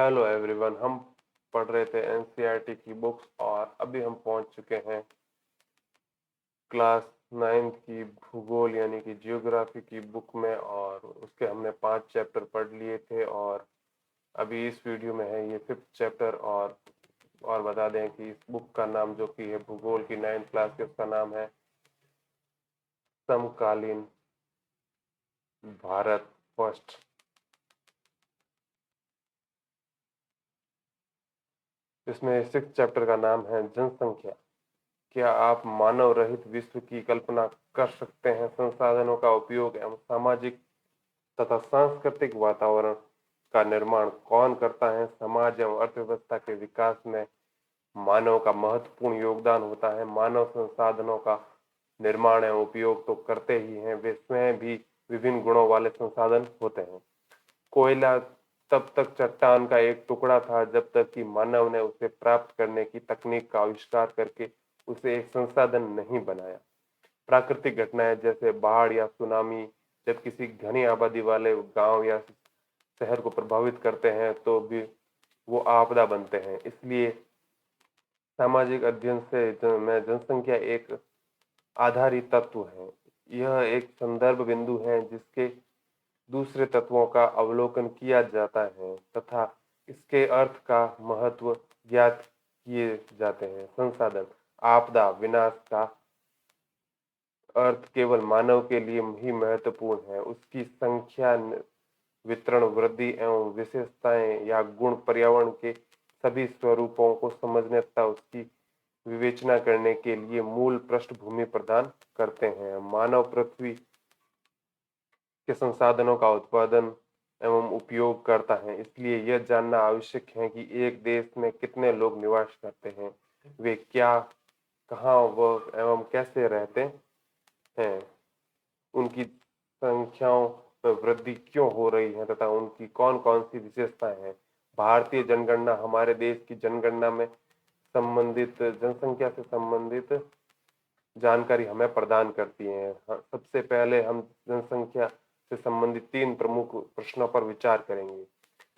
Hello everyone. हम पढ़ रहे थे एनसीईआरटी की बुक्स और अभी हम पहुंच चुके हैं क्लास 9th की भूगोल यानी कि जियोग्राफी की बुक में, और उसके हमने 5 चैप्टर पढ़ लिए थे और अभी इस वीडियो में है ये 5th चैप्टर। और बता दें कि इस बुक का नाम जो कि है भूगोल की 9th क्लास की, उसका नाम है समकालीन भारत फर्स्ट। इसमें 6th चैप्टर का नाम है जनसंख्या। क्या आप मानव रहित विश्व की कल्पना कर सकते हैं? संसाधनों का उपयोग एवं सामाजिक तथा सांस्कृतिक वातावरण का निर्माण कौन करता है? समाज एवं अर्थव्यवस्था के विकास में मानव का महत्वपूर्ण योगदान होता है। मानव संसाधनों का निर्माण एवं उपयोग तो करते ही हैं, वे स्वयं भी विभिन्न गुणों वाले संसाधन होते हैं। कोयला तब तक चट्टान का एक टुकड़ा था जब तक कि मानव ने उसे प्राप्त करने की तकनीक का आविष्कार करके उसे एक संसाधन नहीं बनाया। प्राकृतिक घटनाएं जैसे बाढ़ या सुनामी जब किसी घनी आबादी वाले गांव या शहर को प्रभावित करते हैं तो भी वो आपदा बनते हैं। इसलिए सामाजिक अध्ययन से में जनसंख्या एक आधारित तत्व है। यह एक संदर्भ बिंदु है जिसके दूसरे तत्वों का अवलोकन किया जाता है तथा इसके अर्थ का महत्व ज्ञात किए जाते हैं। संसाधन आपदा विनाश का अर्थ केवल मानव के लिए ही महत्वपूर्ण है। उसकी संख्या, वितरण, वृद्धि एवं विशेषताएं या गुण पर्यावरण के सभी स्वरूपों को समझने तथा उसकी विवेचना करने के लिए मूल पृष्ठभूमि प्रदान करते हैं। मानव पृथ्वी के संसाधनों का उत्पादन एवं उपयोग करता है, इसलिए यह जानना आवश्यक है कि एक देश में कितने लोग निवास करते हैं, वे क्या, कहाँ व एवं कैसे रहते हैं, उनकी संख्याओं में वृद्धि क्यों हो रही है तथा उनकी कौन कौन सी विशेषताएं हैं। भारतीय जनगणना हमारे देश की जनगणना में संबंधित जनसंख्या से संबंधित जानकारी हमें प्रदान करती है। सबसे पहले हम जनसंख्या से संबंधित 3 प्रमुख प्रश्नों पर विचार करेंगे।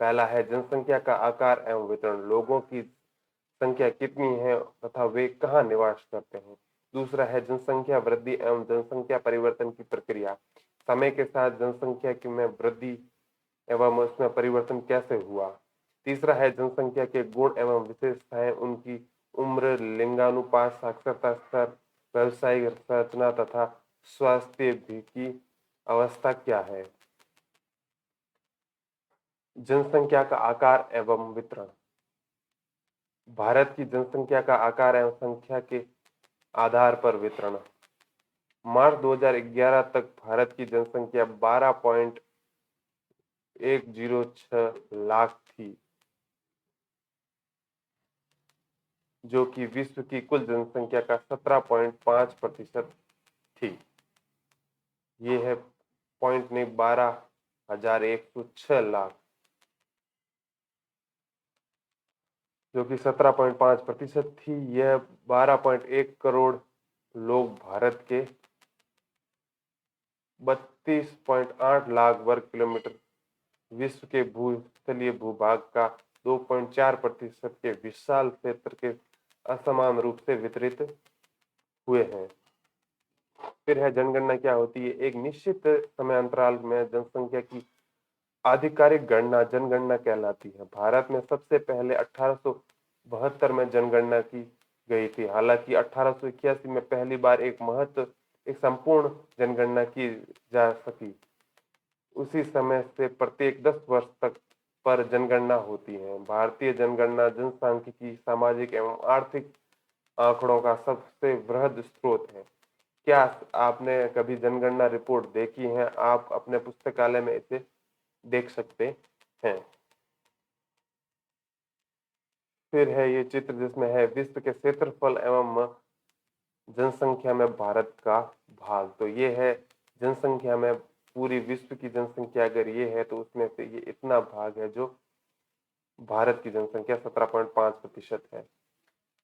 पहला है जनसंख्या का आकार एवं वितरण। लोगों की संख्या कितनी है तथा वे कहाँ निवास करते हैं। दूसरा है जनसंख्या वृद्धि एवं जनसंख्या परिवर्तन की प्रक्रिया। समय के साथ जनसंख्या की में वृद्धि एवं उसमें परिवर्तन कैसे हुआ। तीसरा है जनसंख्या के गुण एवं विशेषताएं, उनकी उम्र, लिंगानुपात, साक्षरता स्तर, व्यावसायिक संरचना तथा स्वास्थ्य की अवस्था क्या है। जनसंख्या का आकार एवं वितरण। भारत की जनसंख्या का आकार एवं संख्या के आधार पर वितरण। मार्च 2011 तक भारत की जनसंख्या 12.106 लाख थी, जो कि विश्व की कुल जनसंख्या का 17.5% थी। ये है पॉइंट नहीं, 12,106 लाख, जो कि 17.5% थी। यह 12.1 करोड़ लोग भारत के 32.8 लाख वर्ग किलोमीटर विश्व के भूस्थलीय भूभाग का 2.4% के विशाल क्षेत्र के असमान रूप से वितरित हुए हैं। फिर है जनगणना क्या होती है। एक निश्चित समय अंतराल में जनसंख्या की आधिकारिक गणना जनगणना कहलाती है। भारत में सबसे पहले 1872 में जनगणना की गई थी। हालांकि 1881 में पहली बार एक संपूर्ण जनगणना की जा सकी। उसी समय से प्रत्येक 10 वर्ष तक पर जनगणना होती है। भारतीय जनगणना जनसांख्यिकी, सामाजिक एवं आर्थिक आंकड़ों का सबसे वृहद स्रोत है। क्या आपने कभी जनगणना रिपोर्ट देखी है? आप अपने पुस्तकालय में इसे देख सकते हैं। फिर है ये चित्र जिसमें है विश्व के क्षेत्रफल एवं जनसंख्या में भारत का भाग। तो ये है जनसंख्या में पूरी विश्व की जनसंख्या अगर ये है तो उसमें से ये इतना भाग है जो भारत की जनसंख्या 17.5% है।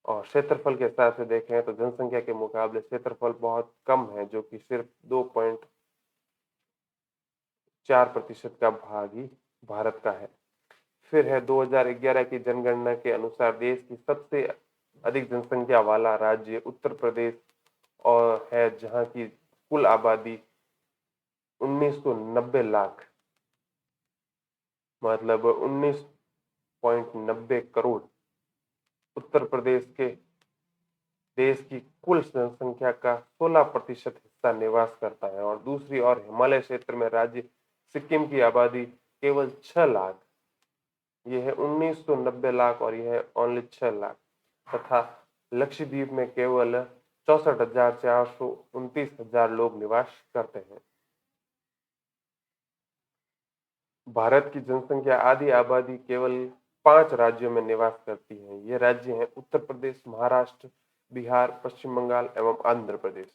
और क्षेत्रफल के हिसाब से देखें तो जनसंख्या के मुकाबले क्षेत्रफल बहुत कम है, जो कि सिर्फ 2.4% का भाग ही भारत का है। फिर है 2011 की जनगणना के अनुसार देश की सबसे अधिक जनसंख्या वाला राज्य उत्तर प्रदेश और है, जहां की कुल आबादी 1990 लाख, मतलब 19.90 करोड़ उत्तर प्रदेश के देश की कुल जनसंख्या का 16% हिस्सा निवास करता है। और दूसरी ओर हिमालय क्षेत्र में राज्य सिक्किम की आबादी केवल 6 लाख, यह है 1990 लाख और यह है ओनली 6 लाख, तथा लक्षद्वीप में केवल 64,000 से 829,000 लोग निवास करते हैं। भारत की जनसंख्या आधी आबादी केवल 5 राज्यों में निवास करती है। ये राज्य हैं उत्तर प्रदेश, महाराष्ट्र, बिहार, पश्चिम बंगाल एवं आंध्र प्रदेश।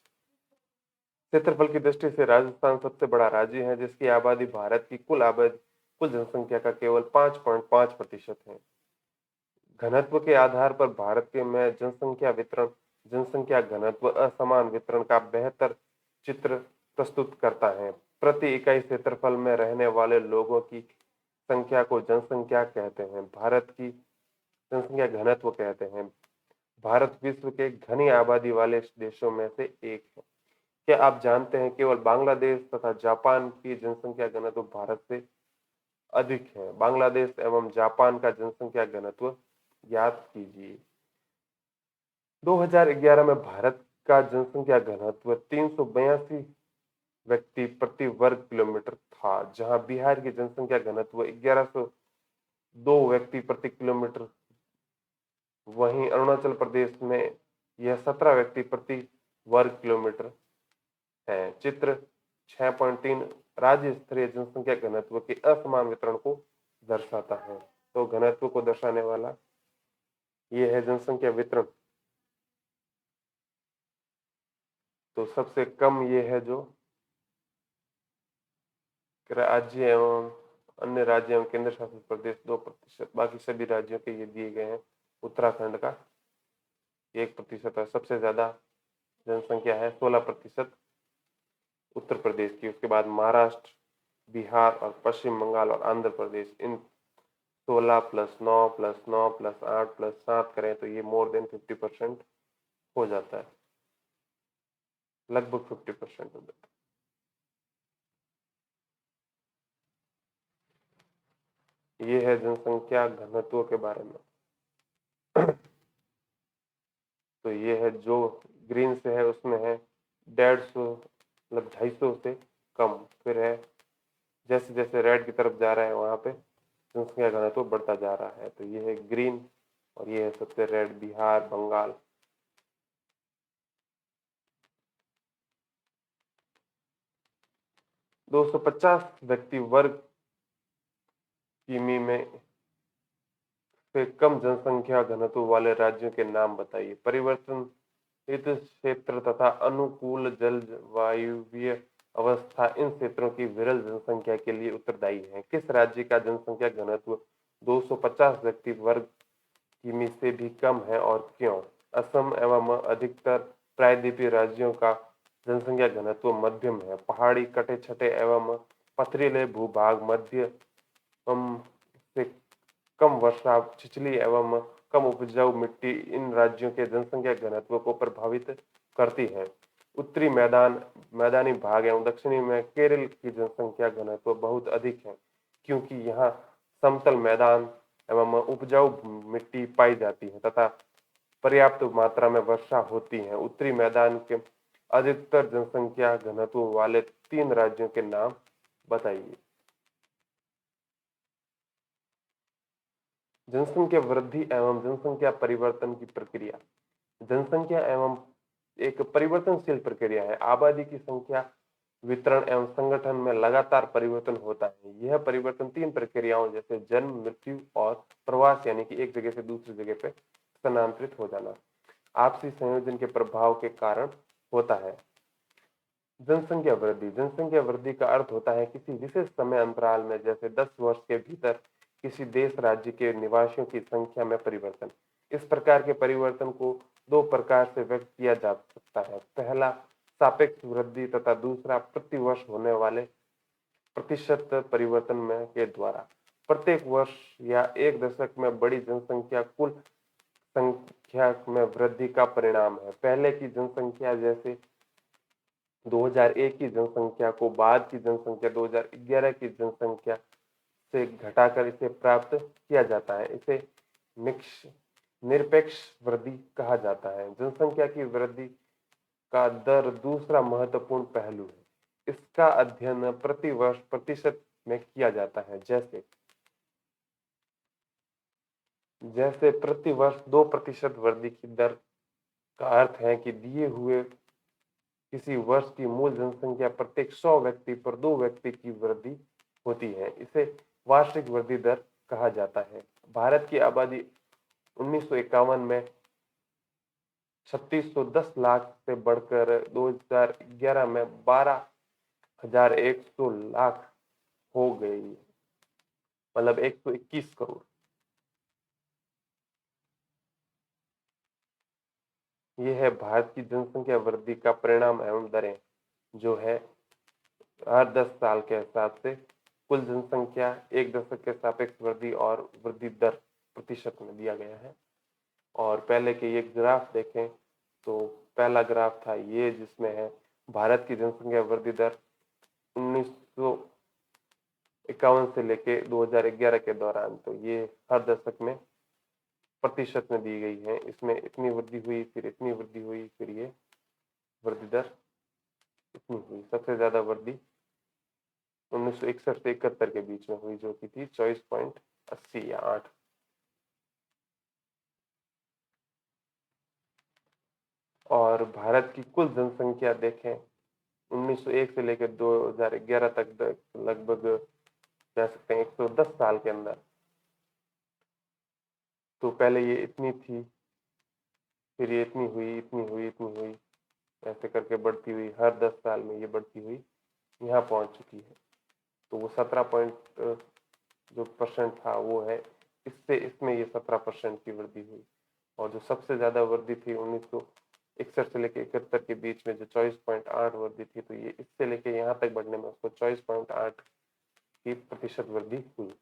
क्षेत्रफल की दृष्टि से राजस्थान सबसे बड़ा राज्य है, जिसकी आबादी भारत की कुल जनसंख्या का केवल 5.5% है। घनत्व के आधार पर भारत के में जनसंख्या घनत्व असमान वितरण का बेहतर चित्र प्रस्तुत करता है। प्रति इकाई क्षेत्रफल में रहने वाले लोगों की संख्या को जनसंख्या कहते हैं, भारत की जनसंख्या घनत्व कहते हैं। भारत विश्व के घनी आबादी वाले देशों में से एक है। क्या आप जानते हैं केवल बांग्लादेश तथा जापान की जनसंख्या घनत्व भारत से अधिक है? बांग्लादेश एवं जापान का जनसंख्या घनत्व ज्ञात कीजिए। 2011 में भारत का जनसंख्या घनत्व 382 व्यक्ति प्रति वर्ग किलोमीटर था, जहां बिहार की जनसंख्या घनत्व 1102 व्यक्ति प्रति किलोमीटर, वहीं अरुणाचल प्रदेश में यह 17 व्यक्ति प्रति वर्ग किलोमीटर है। चित्र 6.3 राज्य स्तरीय जनसंख्या घनत्व के असमान वितरण को दर्शाता है। तो घनत्व को दर्शाने वाला यह है जनसंख्या वितरण। तो सबसे कम ये है जो राज्य एवं अन्य राज्य एवं केंद्र शासित प्रदेश 2%, बाकी सभी राज्यों के ये दिए गए हैं। उत्तराखंड का 1% है। सबसे ज्यादा जनसंख्या है 16% उत्तर प्रदेश की। उसके बाद महाराष्ट्र, बिहार और पश्चिम बंगाल और आंध्र प्रदेश, इन 16 + 9 + 9 + 8 + 7 करें तो ये मोर देन 50% हो जाता है, लगभग 50% हो जाता है। ये है जनसंख्या घनत्व के बारे में। तो ये है जो ग्रीन से है उसमें है 150, मतलब 250 से कम। फिर है जैसे जैसे रेड की तरफ जा रहा है वहां पे जनसंख्या घनत्व बढ़ता जा रहा है। तो ये है ग्रीन और ये है सबसे रेड, बिहार, बंगाल। दो 250 व्यक्ति वर्ग किमी में से कम जनसंख्या घनत्व वाले राज्यों के नाम बताइए। परिवर्तन हित क्षेत्र तथा अनुकूल जलवायुवीय अवस्था इन क्षेत्रों की विरल जनसंख्या के लिए उत्तरदायी है। किस राज्य का जनसंख्या घनत्व 250 व्यक्ति वर्ग किमी से भी कम है और क्यों? असम एवं अधिकतर प्रायद्वीपीय राज्यों का जनसंख्या घनत्व मध्यम है। पहाड़ी, कटे छठे एवं पथरीले भूभाग, मध्य से कम वर्षा, छिछली एवं कम उपजाऊ मिट्टी इन राज्यों के जनसंख्या घनत्व को प्रभावित करती है। उत्तरी मैदानी भाग एवं दक्षिणी में केरल की जनसंख्या घनत्व बहुत अधिक है, क्योंकि यहाँ समतल मैदान एवं उपजाऊ मिट्टी पाई जाती है तथा पर्याप्त मात्रा में वर्षा होती है। उत्तरी मैदान के अधिकतर जनसंख्या घनत्व वाले 3 राज्यों के नाम बताइए। जनसंख्या वृद्धि एवं जनसंख्या परिवर्तन की प्रक्रिया। जनसंख्या एवं एक परिवर्तनशील प्रक्रिया है। आबादी की संख्या, वितरण एवं संगठन में लगातार परिवर्तन होता है। यह परिवर्तन 3 प्रक्रियाओं जैसे जन्म, मृत्यु और प्रवास, यानी कि एक जगह से दूसरी जगह पे स्थानांतरित हो जाना, आपसी संयोजन के प्रभाव के कारण होता है। जनसंख्या वृद्धि का अर्थ होता है किसी विशेष समय अंतराल में, जैसे 10 वर्ष के भीतर किसी देश राज्य के निवासियों की संख्या में परिवर्तन। इस प्रकार के परिवर्तन को 2 प्रकार से व्यक्त किया जा सकता है। पहला सापेक्ष वृद्धि तथा दूसरा प्रति वर्ष होने वाले प्रतिशत परिवर्तन में के द्वारा। प्रत्येक वर्ष या एक दशक में बड़ी जनसंख्या कुल संख्या में वृद्धि का परिणाम है। पहले की जनसंख्या जैसे 2001 की जनसंख्या को बाद की जनसंख्या 2011 की जनसंख्या से घटाकर इसे प्राप्त किया जाता है। इसे निरपेक्ष वृद्धि कहा जाता है। जनसंख्या की वृद्धि का दर दूसरा महत्वपूर्ण पहलू है। इसका अध्ययन प्रति वर्ष प्रतिशत में किया जाता है। जैसे प्रति वर्ष 2% वृद्धि की दर का अर्थ है कि दिए हुए किसी वर्ष की मूल जनसंख्या प्रत्येक 100 व्यक्ति पर 2 व्यक्ति की वृद्धि होती है। इसे वार्षिक वृद्धि दर कहा जाता है। भारत की आबादी 1951 में 3610 लाख से बढ़कर 2011 में 12,100 लाख हो गई, मतलब 121 करोड़। यह है भारत की जनसंख्या वृद्धि का परिणाम एवं दरें, जो है हर 10 साल के हिसाब से कुल जनसंख्या एक दशक के सापेक्ष वृद्धि और वृद्धि दर प्रतिशत में दिया गया है। और पहले के ये ग्राफ देखें तो पहला ग्राफ था ये, जिसमें है भारत की जनसंख्या वृद्धि दर 1951 से लेके 2011 के दौरान। तो ये हर दशक में प्रतिशत में दी गई है। इसमें इतनी वृद्धि हुई, फिर इतनी वृद्धि हुई, फिर ये वृद्धि दर इतनी हुई। सबसे ज्यादा वृद्धि 1961 से 71 के बीच में हुई, जो कि थी 24.80 या 8। और भारत की कुल जनसंख्या देखें 1901 से लेकर 2011 तक लगभग कह सकते हैं 110 साल के अंदर। तो पहले ये इतनी थी, फिर ये इतनी हुई, इतनी हुई, इतनी हुई, ऐसे करके बढ़ती हुई हर 10 साल में ये बढ़ती हुई यहाँ पहुंच चुकी है। तो वो 17 पॉइंट जो परसेंट था वो है, इससे इसमें ये 17% की वृद्धि हुई। और जो सबसे ज्यादा वृद्धि थी 1961 से लेकर 71 के बीच में जो 24.8 वृद्धि थी, तो ये इससे लेके यहाँ तक बढ़ने में उसको 24.8 की प्रतिशत वृद्धि हुई।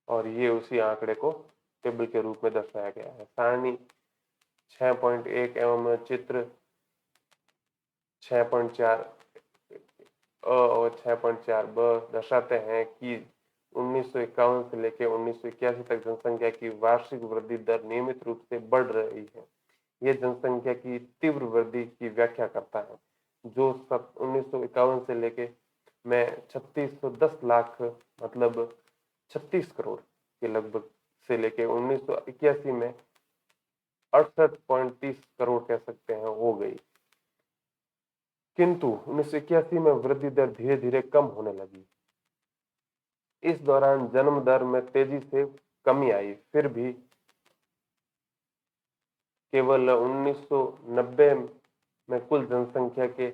और ये उसी आंकड़े को टेबल के रूप में दर्शाया गया है। सारणी 6.1 एवं चित्र 6.4 और 6.4 ब दर्शाते हैं कि 1951 से लेकर 1981 तक जनसंख्या की वार्षिक वृद्धि दर नियमित रूप से बढ़ रही है। यह जनसंख्या की तीव्र वृद्धि की व्याख्या करता है, जो 1951 से लेकर में 3610 लाख मतलब 36 करोड़ के लगभग से लेके 1981 में 68.30 करोड़ कह सकते हैं हो गई। किंतु 1981 में वृद्धि दर धीरे धीरे कम होने लगी। इस दौरान जन्म दर में तेजी से कमी आई। फिर भी केवल 1990 में कुल जनसंख्या के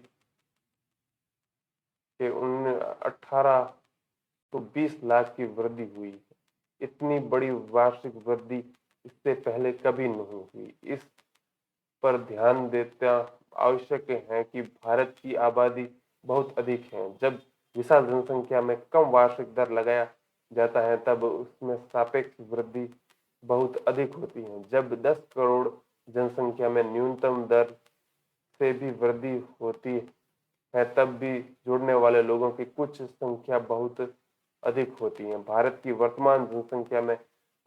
1820 लाख की वृद्धि हुई है। इतनी बड़ी वार्षिक वृद्धि इससे पहले कभी नहीं हुई। इस पर ध्यान देना आवश्यक है कि भारत की आबादी बहुत अधिक है। जब विशाल जनसंख्या में कम वार्षिक दर लगाया जाता है तब उसमें सापेक्ष वृद्धि बहुत अधिक होती है। जब 10 करोड़ जनसंख्या में न्यूनतम दर से भी वृद्धि होती है तब भी जुड़ने वाले लोगों की कुछ संख्या बहुत अधिक होती है। भारत की वर्तमान जनसंख्या में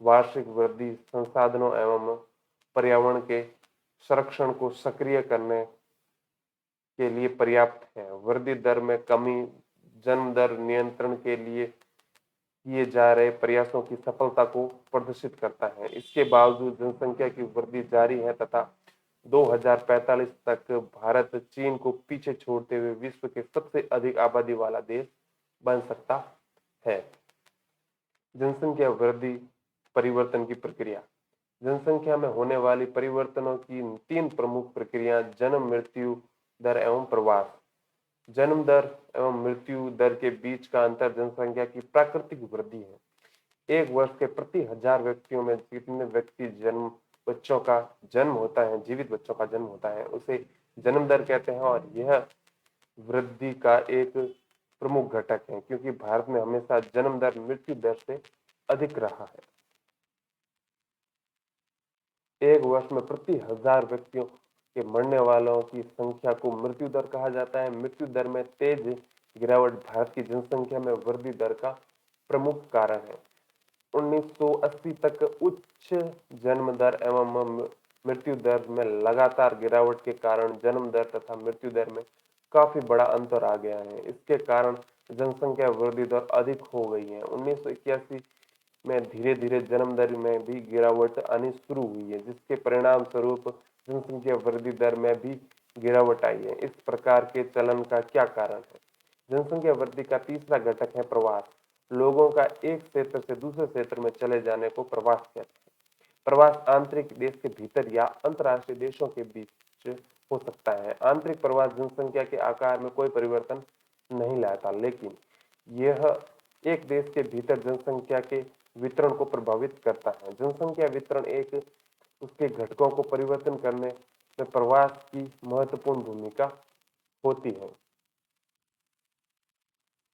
वार्षिक वृद्धि संसाधनों एवं पर्यावरण के संरक्षण को सक्रिय करने के लिए पर्याप्त है। वृद्धि दर में कमी जन्म दर नियंत्रण के लिए किए जा रहे प्रयासों की सफलता को प्रदर्शित करता है। इसके बावजूद जनसंख्या की वृद्धि जारी है तथा 2045 तक भारत चीन को पीछे छोड़ते हुए विश्व के सबसे अधिक आबादी वाला देश बन सकता है। जनसंख्या वृद्धि परिवर्तन की प्रक्रिया। जनसंख्या में होने वाली परिवर्तनों की 3 प्रमुख प्रक्रिया जन्म, मृत्यु दर एवं प्रवास। जन्म दर एवं मृत्यु दर के बीच का अंतर जनसंख्या की प्राकृतिक वृद्धि है। एक वर्ष के प्रति 1000 व्यक्तियों में जितने व्यक्ति बच्चों का जन्म होता है, जीवित बच्चों का जन्म होता है, उसे जन्म दर कहते हैं। और यह वृद्धि का एक प्रमुख घटक हैं, क्योंकि भारत में हमेशा जन्म दर मृत्यु दर से अधिक रहा है। एक वर्ष में प्रति 1000 व्यक्तियों के मरने वालों की संख्या को मृत्यु दर कहा जाता है। मृत्यु दर में तेज गिरावट भारत की जनसंख्या में वृद्धि दर का प्रमुख कारण है। 1980 तक उच्च जन्म दर एवं मृत्यु दर में लगातार गिरावट के कारण जन्म दर तथा मृत्यु दर में काफी बड़ा अंतर आ गया है। इसके कारण जनसंख्या वृद्धि दर अधिक हो गई है। 1981 में धीरे धीरे जन्म दर में भी गिरावट आनी शुरू हुई है, जिसके परिणाम स्वरूप जनसंख्या वृद्धि दर में भी गिरावट आई है। इस प्रकार के चलन का क्या कारण है? जनसंख्या वृद्धि का तीसरा घटक है प्रवास। लोगों का एक क्षेत्र से दूसरे क्षेत्र में चले जाने को प्रवास कहते हैं। प्रवास आंतरिक देश के भीतर या अंतर्राष्ट्रीय देशों के बीच हो सकता है। आंतरिक प्रवास जनसंख्या के आकार में कोई परिवर्तन नहीं लाता, लेकिन यह एक देश के भीतर जनसंख्या के वितरण को प्रभावित करता है। जनसंख्या वितरण एक उसके घटकों को परिवर्तन करने में प्रवास की महत्वपूर्ण भूमिका होती है।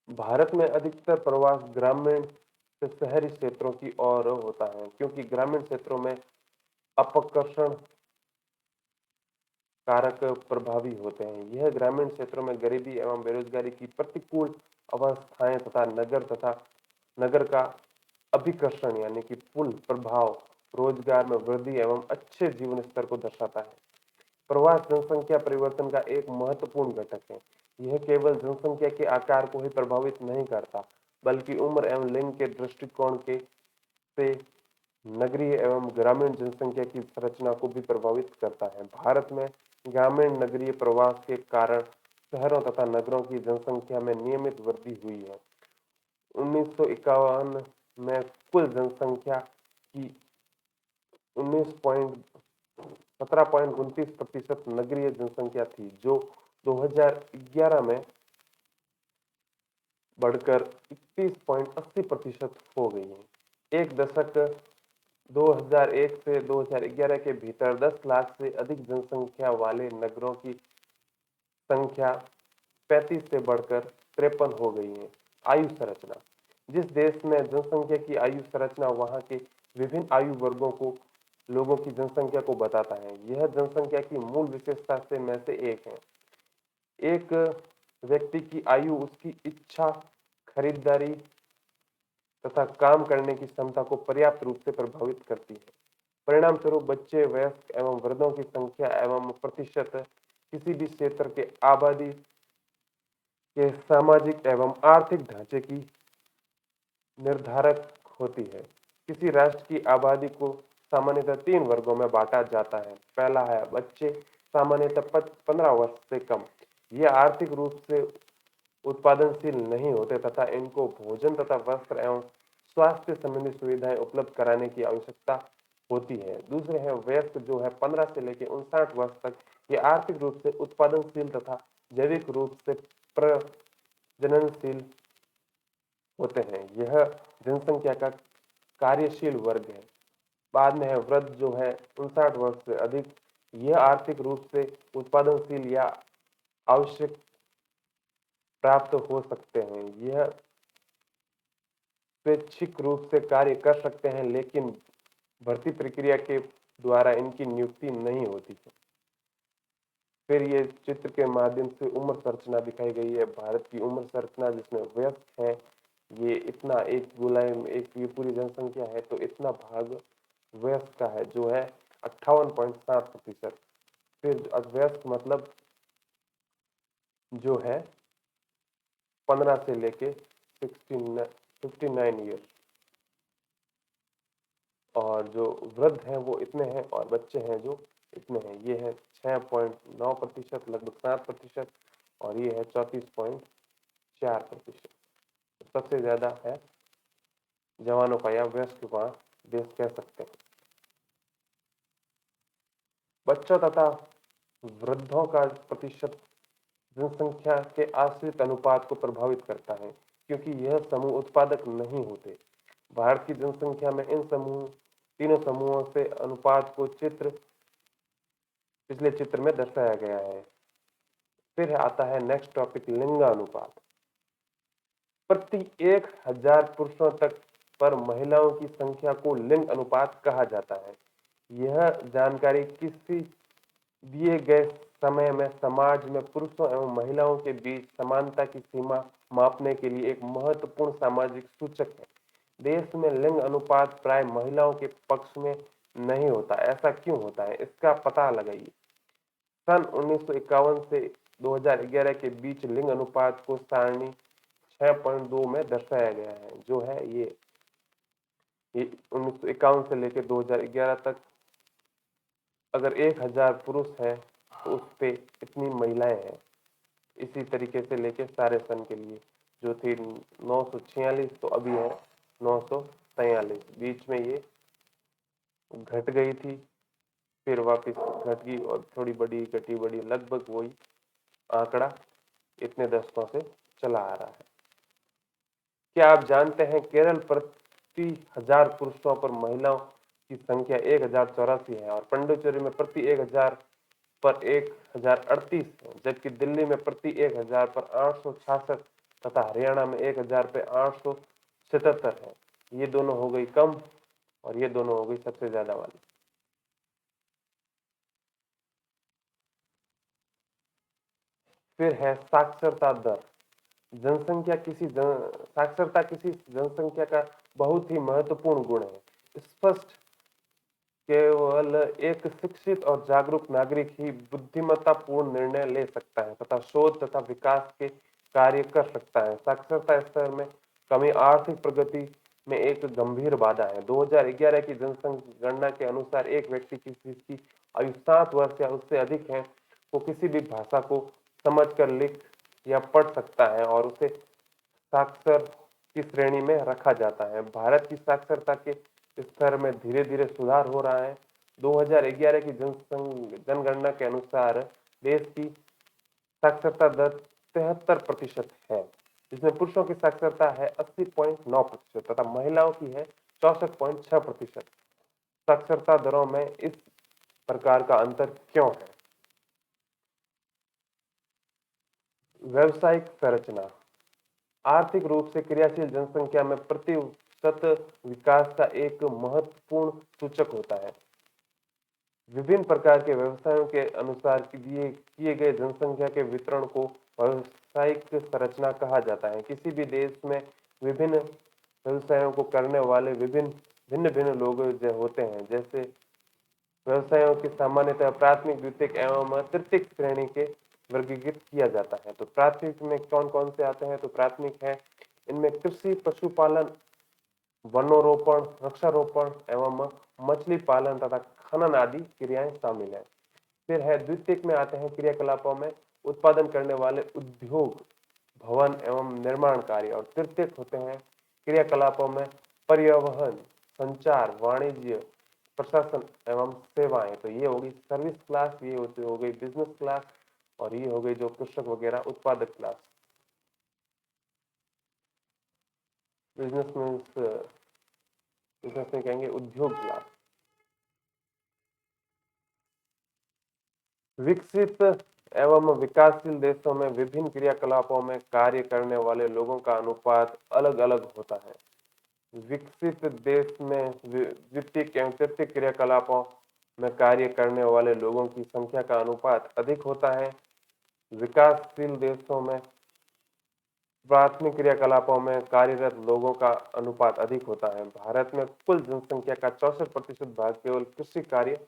भारत में अधिकतर प्रवास ग्रामीण से शहरी क्षेत्रों की ओर होता है, क्योंकि ग्रामीण क्षेत्रों में अपकर्षण कारक प्रभावी होते हैं। यह ग्रामीण क्षेत्रों में गरीबी एवं बेरोजगारी की प्रतिकूल अवस्थाएं तथा नगर का अभिकर्षण यानी कि पुल प्रभाव रोजगार में वृद्धि एवं अच्छे जीवन स्तर को दर्शाता है। प्रवास जनसंख्या परिवर्तन का एक महत्वपूर्ण घटक है। यह केवल जनसंख्या के आकार को ही प्रभावित नहीं करता, बल्कि उम्र एवं लिंग के दृष्टिकोण के से नगरीय एवं ग्रामीण जनसंख्या की संरचना को भी प्रभावित करता है। भारत में ग्रामीण नगरीय प्रवास के कारण शहरों तथा नगरों की जनसंख्या में नियमित वृद्धि हुई है। 1951 में कुल जनसंख्या की 17.29% नगरीय जनसंख्या थी, जो 2011 में बढ़कर 31.80% हो गई है। एक दशक 2001 से 2011 के भीतर 10 लाख से अधिक जनसंख्या वाले नगरों की संख्या 35 से बढ़कर 53 हो गई है। आयु संरचना। जिस देश में जनसंख्या की आयु संरचना वहां के विभिन्न आयु वर्गों को लोगों की जनसंख्या को बताता है। यह जनसंख्या की मूल विशेषता से में से एक है। एक व्यक्ति की आयु उसकी इच्छा, खरीदारी तथा काम करने की क्षमता को पर्याप्त रूप से प्रभावित करती है। परिणाम स्वरूप बच्चे, वयस्क एवं वृद्धों की संख्या एवं प्रतिशत किसी भी क्षेत्र के आबादी के सामाजिक एवं आर्थिक ढांचे की निर्धारक होती है। किसी राष्ट्र की आबादी को सामान्यतः 3 वर्गों में बांटा जाता है। पहला है बच्चे, सामान्यतः 15 वर्ष से कम। ये आर्थिक रूप से उत्पादनशील नहीं होते तथा इनको भोजन तथा वस्त्र एवं स्वास्थ्य संबंधी सुविधाएं उपलब्ध कराने की आवश्यकता होती है। दूसरे हैं वयस्क, जो है 15 से लेकर 59 वर्ष तक। ये आर्थिक रूप से उत्पादनशील तथा जैविक रूप से प्रजननशील होते हैं। यह जनसंख्या का कार्यशील वर्ग है। बाद में है वृद्ध, जो है 59 वर्ष से अधिक। यह आर्थिक रूप से उत्पादनशील या आवश्यक प्राप्त हो सकते हैं। यह स्वैच्छिक रूप से कार्य कर सकते हैं, लेकिन भर्ती प्रक्रिया के द्वारा इनकी नियुक्ति नहीं होती है। फिर ये चित्र के माध्यम से उम्र संरचना दिखाई गई है। भारत की उम्र संरचना, जिसमें वयस्क है ये इतना, एक गोलाई में एक ये पूरी जनसंख्या है तो इतना भाग वयस्क का है, जो है 58.7%। फिर अवयस्क मतलब जो है 15 से लेके 59 ईयर, और जो वृद्ध हैं वो इतने हैं, और बच्चे हैं जो इतने हैं। ये है 6.9%, लगभग 7%, और ये है 34.4%। सबसे ज्यादा है जवानों का या वयस्क का देश कह सकते हैं। बच्चों तथा वृद्धों का प्रतिशत जनसंख्या के आश्रित अनुपात को प्रभावित करता है, क्योंकि यह समूह उत्पादक नहीं होते। भारत की जनसंख्या में इन तीनों समूहों से अनुपात को पिछले चित्र में दर्शाया गया है। फिर आता है नेक्स्ट टॉपिक, लिंगानुपात। प्रति 1000 पुरुषों तक पर महिलाओं की संख्या को लिंग अनुपात कहा जाता है। यह जानकारी किसी दिए गए समय में समाज में पुरुषों एवं महिलाओं के बीच समानता की सीमा मापने के लिए एक महत्वपूर्ण सामाजिक सूचक है। देश में लिंग अनुपात प्राय महिलाओं के पक्ष में नहीं होता। ऐसा क्यों होता है, इसका पता लगाइए। सन 1951 से 2011 के बीच लिंग अनुपात को सारणी 6.2 में दर्शाया गया है, जो है ये 1951 से लेकर 2011 तक। अगर 1000 पुरुष है तो उस पे इतनी महिलाएं हैं। इसी तरीके से लेके सारे सन के लिए जो थी 946, तो अभी है 943। बीच में ये घट गई थी, फिर वापस घट गई और थोड़ी बड़ी घटी बड़ी, लगभग वही आंकड़ा इतने दशकों से चला आ रहा है। क्या आप जानते हैं केरल प्रति 1000 पुरुषों पर महिलाओं की संख्या 1084 है और पांडिचेरी में प्रति 1000 पर 1038 है, जबकि दिल्ली में प्रति 1000 पर 866 तथा हरियाणा में 1000 पे 877 है। ये दोनों हो गई कम और ये दोनों हो गई सबसे ज्यादा वाली। फिर है साक्षरता दर। साक्षरता किसी जनसंख्या का बहुत ही महत्वपूर्ण गुण है। स्पष्ट केवल एक शिक्षित और जागरूक नागरिक ही बुद्धिमत्तापूर्ण निर्णय ले सकता है तथा शोध तथा विकास के कार्य कर सकता है। साक्षरता स्तर में कमी आर्थिक प्रगति में एक गंभीर बाधा है। 2011 की जनसंगणना के अनुसार एक व्यक्ति जिसकी आयु 7 वर्ष या उससे अधिक है वो किसी भी भाषा को समझकर लिख या पढ़ सकता है और उसे साक्षर की श्रेणी में रखा जाता है। भारत की साक्षरता के स्तर में धीरे धीरे सुधार हो रहा है। 2011 की जनगणना के अनुसार देश की साक्षरता दर 73% है, जिसमें पुरुषों की साक्षरता है 80.9% तथा महिलाओं की है 64.6%। साक्षरता दरों में इस प्रकार का अंतर क्यों है? व्यवसायिक संरचना आर्थिक रूप से क्रियाशील जनसंख्या में प्रतिशत विकास का एक महत्वपूर्ण सूचक होता है। विभिन्न प्रकार के व्यवसायों के अनुसार किए गए जनसंख्या के वितरण को व्यवसायिक संरचना कहा जाता है। किसी भी देश में विभिन्न व्यवसायों को करने वाले भिन्न भिन्न लोग जो होते हैं, जैसे व्यवसायों की सामान्यतः प्राथमिक, द्वितीयक एवं तृतीयक श्रेणी के वर्गीकृत किया जाता है। तो प्राथमिक में कौन कौन से आते हैं? तो प्राथमिक है, इनमें कृषि, पशुपालन, वनोरोपण, वृक्षारोपण एवं मछली पालन तथा खनन आदि क्रियाएं शामिल है। फिर है द्वितीयक में आते हैं क्रियाकलापों में उत्पादन करने वाले उद्योग, भवन एवं निर्माण कार्य। और तृतीयक होते हैं क्रियाकलापों में परिवहन, संचार, वाणिज्य, प्रशासन एवं सेवाएं। तो ये होगी सर्विस क्लास, ये हो गई बिजनेस क्लास और ये हो गई जो कृषक वगैरह उत्पादक क्लास। बिजनेस मीन्स बिजनेस में कहेंगे उद्योग क्लास। विकसित एवं विकासशील देशों में विभिन्न क्रियाकलापों में कार्य करने वाले लोगों का अनुपात अलग अलग होता है। विकसित देश में द्वितीयक एवं तृतीयक क्रियाकलापों में कार्य करने वाले लोगों की संख्या का अनुपात अधिक होता है। विकासशील देशों में प्राथमिक क्रियाकलापों में कार्यरत लोगों का अनुपात अधिक होता है। भारत में कुल जनसंख्या का 64% भाग केवल कृषि कार्य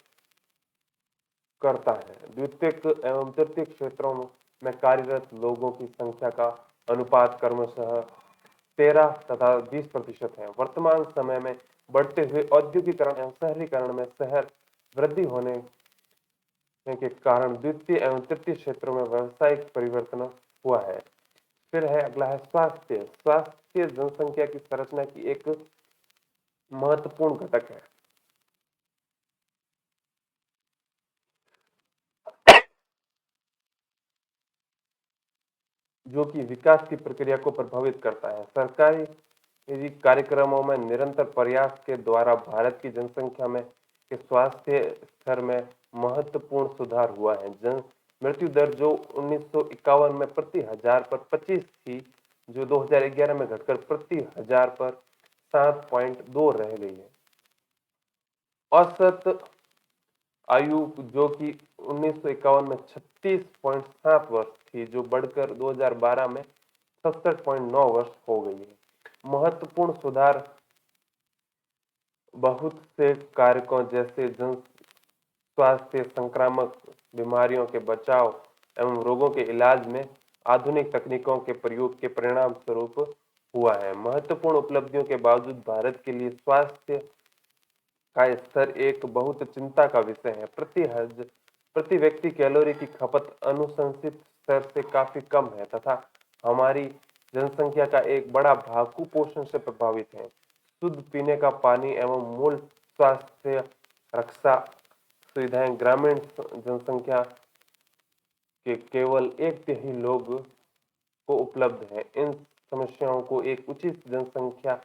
करता है। द्वितीयक एवं तृतीयक क्षेत्रों में कार्यरत लोगों की संख्या का अनुपात क्रमशः 13 तथा 20% है। वर्तमान समय में बढ़ते हुए औद्योगिकरण एवं शहरीकरण में शहर वृद्धि होने के कारण द्वितीय एवं तृतीय क्षेत्रों में व्यावसायिक परिवर्तन हुआ है। फिर है अगला है स्वास्थ्य। स्वास्थ्य जनसंख्या की संरचना की एक महत्वपूर्ण घटक है, जो कि विकास की प्रक्रिया को प्रभावित करता है। सरकारी कार्यक्रमों में निरंतर प्रयास के द्वारा भारत की जनसंख्या में के स्वास्थ्य स्तर में महत्वपूर्ण सुधार हुआ है। जन मृत्यु दर जो 1951 में प्रति 1000 पर 25 थी, जो 2011 में घटकर प्रति हजार पर 7.2 रह गई है। औसत आयु जो कि 1951 में 36.7 वर्ष थी, जो बढ़कर 2012 में 67.9 वर्ष हो गई है। महत्वपूर्ण सुधार बहुत से कारकों जैसे जन स्वास्थ्य, संक्रामक बीमारियों के बचाव एवं रोगों के इलाज में आधुनिक तकनीकों के प्रयोग के परिणाम स्वरूप हुआ है। महत्वपूर्ण उपलब्धियों के बावजूद भारत के लिए स्वास्थ्य का स्तर एक बहुत चिंता का विषय है। प्रति व्यक्ति कैलोरी की खपत अनुशंसित स्तर से काफी कम है तथा हमारी जनसंख्या का एक बड़ा भाग कुपोषण से प्रभावित है। शुद्ध पीने का पानी एवं मूल स्वास्थ्य रक्षा सुविधाएं ग्रामीण जनसंख्या के केवल 1/3 लोग को उपलब्ध है। इन समस्याओं को एक उचित जनसंख्या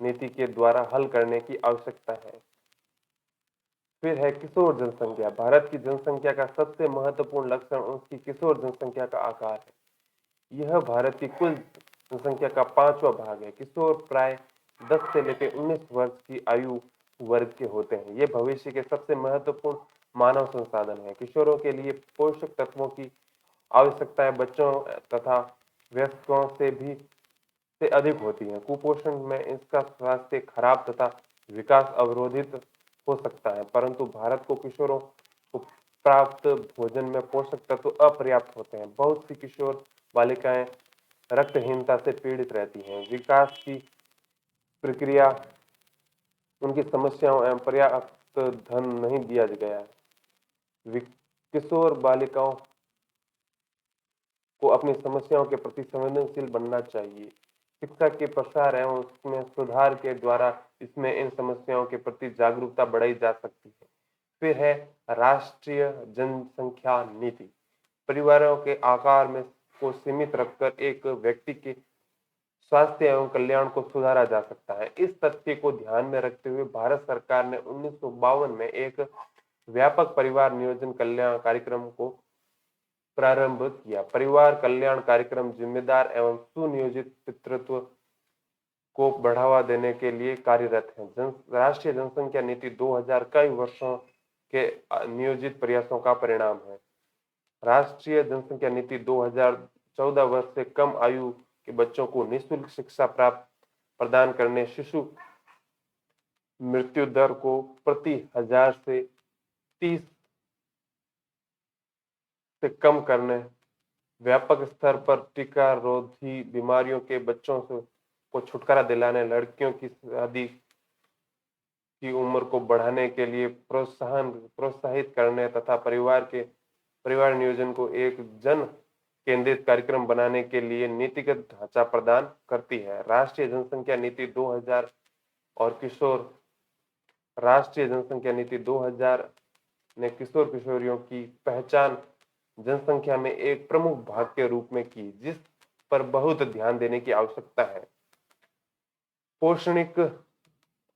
नीति के द्वारा हल करने की आवश्यकता है। फिर है किशोर जनसंख्या। भारत की जनसंख्या का सबसे महत्वपूर्ण लक्षण उसकी किशोर जनसंख्या का आकार है। यह भारत की कुल जनसंख्या का 5वां भाग है। किशोर प्राय 10 से लेकर 19 वर्ष की आयु वर्ग के होते हैं। ये भविष्य के सबसे महत्वपूर्ण मानव संसाधन है। किशोरों के लिए पोषक तत्वों की आवश्यकताएं बच्चों तथा वयस्कों से अधिक होती है। कुपोषण में इसका स्वास्थ्य खराब तथा विकास अवरोधित हो सकता है, परंतु भारत को किशोरों को प्राप्त भोजन में पोषक तत्व अपर्याप्त होते हैं। बहुत सी किशोर बालिकाएं रक्तहीनता से पीड़ित रहती हैं। विकास की प्रक्रिया उनकी समस्याओं एवं पर्याप्त धन नहीं दिया गया है। किशोर बालिकाओं को अपनी समस्याओं के प्रति संवेदनशील बनना चाहिए। शिक्षा के प्रसार एवं उसमें सुधार के द्वारा इसमें इन समस्याओं के प्रति जागरूकता बढ़ाई जा सकती है। फिर है राष्ट्रीय जनसंख्या नीति। परिवारों के आकार में को सीमित रखकर एक व्यक्ति के स्वास्थ्य एवं कल्याण को सुधारा जा सकता है। इस तथ्य को ध्यान में रखते हुए भारत सरकार ने 1952 में एक व्यापक परिवार नियोजन कल्याण कार्यक्रम को प्रारंभ किया। परिवार कल्याण कार्यक्रम जिम्मेदार एवं सुनियोजित पितृत्व को बढ़ावा देने के लिए कार्यरत है। राष्ट्रीय जनसंख्या नीति 2000 कई वर्षों के नियोजित प्रयासों का परिणाम है। राष्ट्रीय जनसंख्या नीति 2014 वर्ष से कम आयु के बच्चों को निःशुल्क शिक्षा प्रदान करने, शिशु मृत्यु दर को प्रति 1000 से 30 से कम करने, व्यापक स्तर पर टीका रोधी बीमारियों के बच्चों को छुटकारा दिलाने, लड़कियों की शादी की उम्र को बढ़ाने के लिए प्रोत्साहित करने तथा परिवार नियोजन को एक जन केंद्रित कार्यक्रम बनाने के लिए नीतिगत ढांचा प्रदान करती है। राष्ट्रीय जनसंख्या नीति 2000 और राष्ट्रीय जनसंख्या नीति 2000 ने किशोर किशोरियों की पहचान जनसंख्या में एक प्रमुख भाग के रूप में की, जिस पर बहुत ध्यान देने की आवश्यकता है। पोषणिक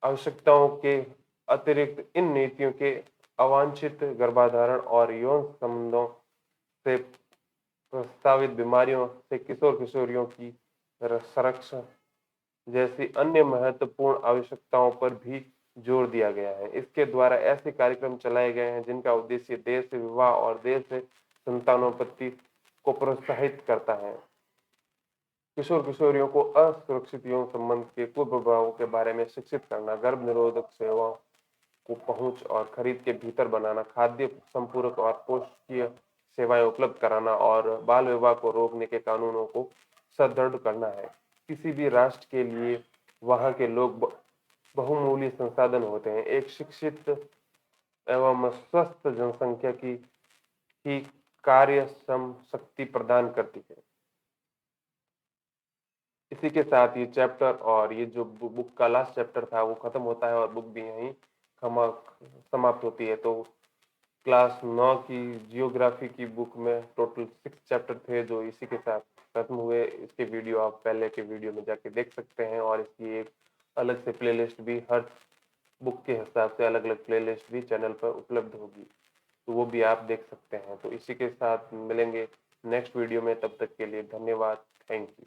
आवश्यकताओं के अतिरिक्त इन नीतियों के अवांछित गर्भाधारण और यौन संबंधों से प्रस्तावित बीमारियों से किशोर किशोरियों की संरक्षण जैसी अन्य महत्वपूर्ण आवश्यकताओं पर भी जोर दिया गया है। इसके द्वारा ऐसे कार्यक्रम चलाए गए हैं जिनका उद्देश्य देर से विवाह और देर से संतानोत्पत्ति को प्रोत्साहित करता है। किशोर किशोरियों को असुरक्षित यौन संबंध के कुप्रभावों के बारे में शिक्षित करना, गर्भ निरोधक सेवाओं को पहुंच और खरीद के भीतर बनाना, खाद्य संपूरक और पोषकीय सेवाएं उपलब्ध कराना और बाल विवाह को रोकने के कानूनों को सुदृढ़ करना है। किसी भी राष्ट्र के लिए वहां के लोग बहुमूल्य संसाधन होते हैं। एक शिक्षित एवं स्वस्थ जनसंख्या की कार्यक्षम शक्ति प्रदान करती है। इसी के साथ ये चैप्टर और ये जो बुक का लास्ट चैप्टर था वो खत्म होता है और बुक भी यहीं समाप्त होती है। तो क्लास 9 की जियोग्राफी की बुक में टोटल 6 चैप्टर थे जो इसी के साथ खत्म हुए। इसके वीडियो आप पहले के वीडियो में जाके देख सकते हैं और इसकी एक अलग से प्लेलिस्ट भी हर बुक के हिसाब से अलग अलग प्लेलिस्ट भी चैनल पर उपलब्ध होगी, तो वो भी आप देख सकते हैं। तो इसी के साथ मिलेंगे नेक्स्ट वीडियो में, तब तक के लिए धन्यवाद, थैंक यू।